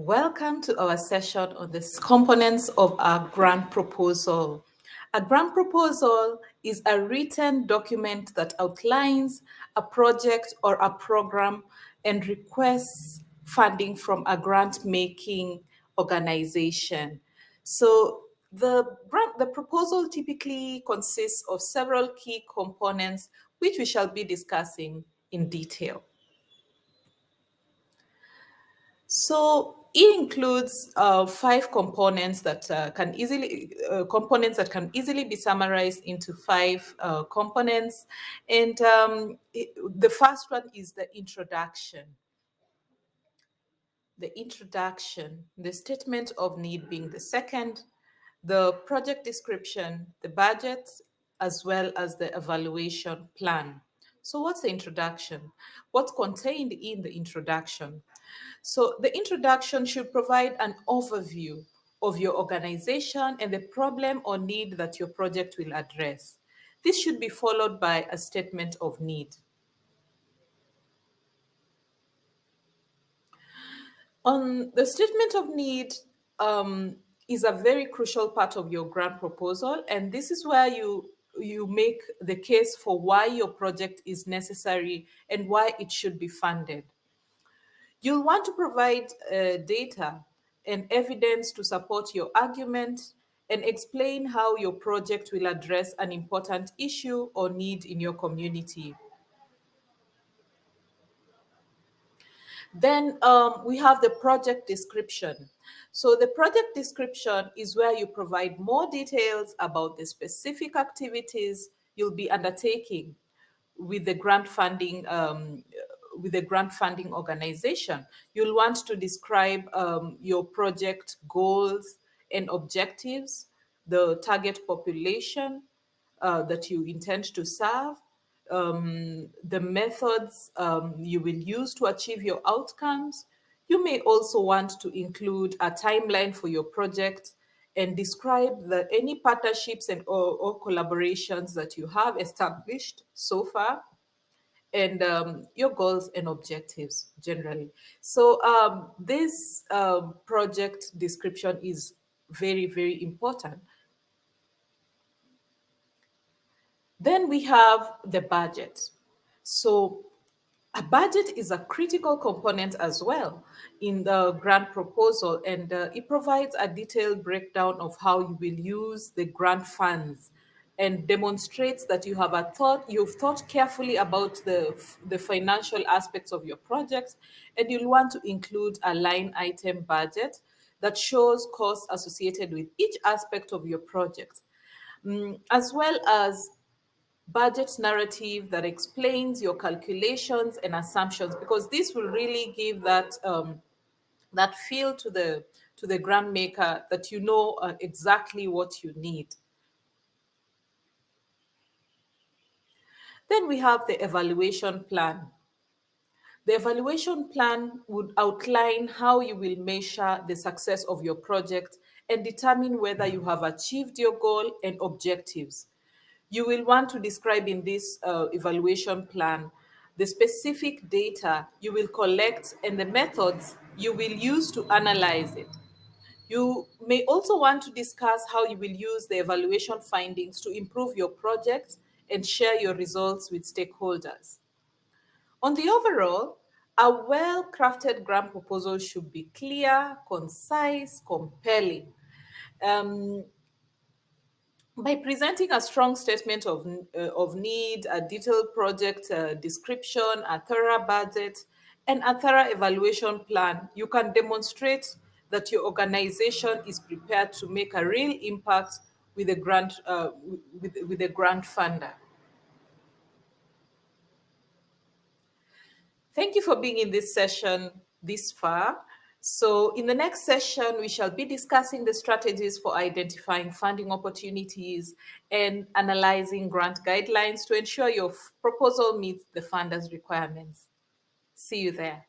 Welcome to our session on the components of our grant proposal. A grant proposal is a written document that outlines a project or a program and requests funding from a grant making organization. So the proposal typically consists of several key components, which we shall be discussing in detail. So it includes five components that can easily be summarized into five components, and the first one is the introduction. The statement of need being the second, the project description, the budget, as well as the evaluation plan. So, what's the introduction? What's contained in the introduction? So, the introduction should provide an overview of your organization and the problem or need that your project will address. This should be followed by a statement of need. On the statement of need is a very crucial part of your grant proposal, and this is where you make the case for why your project is necessary and why it should be funded. You'll want to provide data and evidence to support your argument and explain how your project will address an important issue or need in your community. Then we have the project description. So the project description is where you provide more details about the specific activities you'll be undertaking with the grant funding organization. You'll want to describe your project goals and objectives, the target population that you intend to serve, the methods you will use to achieve your outcomes. You may also want to include a timeline for your project and describe any partnerships or collaborations that you have established so far and your goals and objectives generally. So this project description is very, very important. Then we have the budget. So a budget is a critical component as well in the grant proposal, and it provides a detailed breakdown of how you will use the grant funds and demonstrates that you've thought carefully about the financial aspects of your project, and you'll want to include a line item budget that shows costs associated with each aspect of your project, as well as budget narrative that explains your calculations and assumptions, because this will really give that feel to the grant maker that you know exactly what you need. Then we have the evaluation plan. The evaluation plan would outline how you will measure the success of your project and determine whether you have achieved your goal and objectives. You will want to describe in this evaluation plan the specific data you will collect and the methods you will use to analyze it. You may also want to discuss how you will use the evaluation findings to improve your project and share your results with stakeholders. On the overall, a well crafted grant proposal should be clear, concise, compelling. Um, by presenting a strong statement of need, a detailed project description, a thorough budget, and a thorough evaluation plan, you can demonstrate that your organization is prepared to make a real impact with with the grant funder. Thank you for being in this session this far. So, in the next session, we shall be discussing the strategies for identifying funding opportunities and analyzing grant guidelines to ensure your proposal meets the funder's requirements. See you there.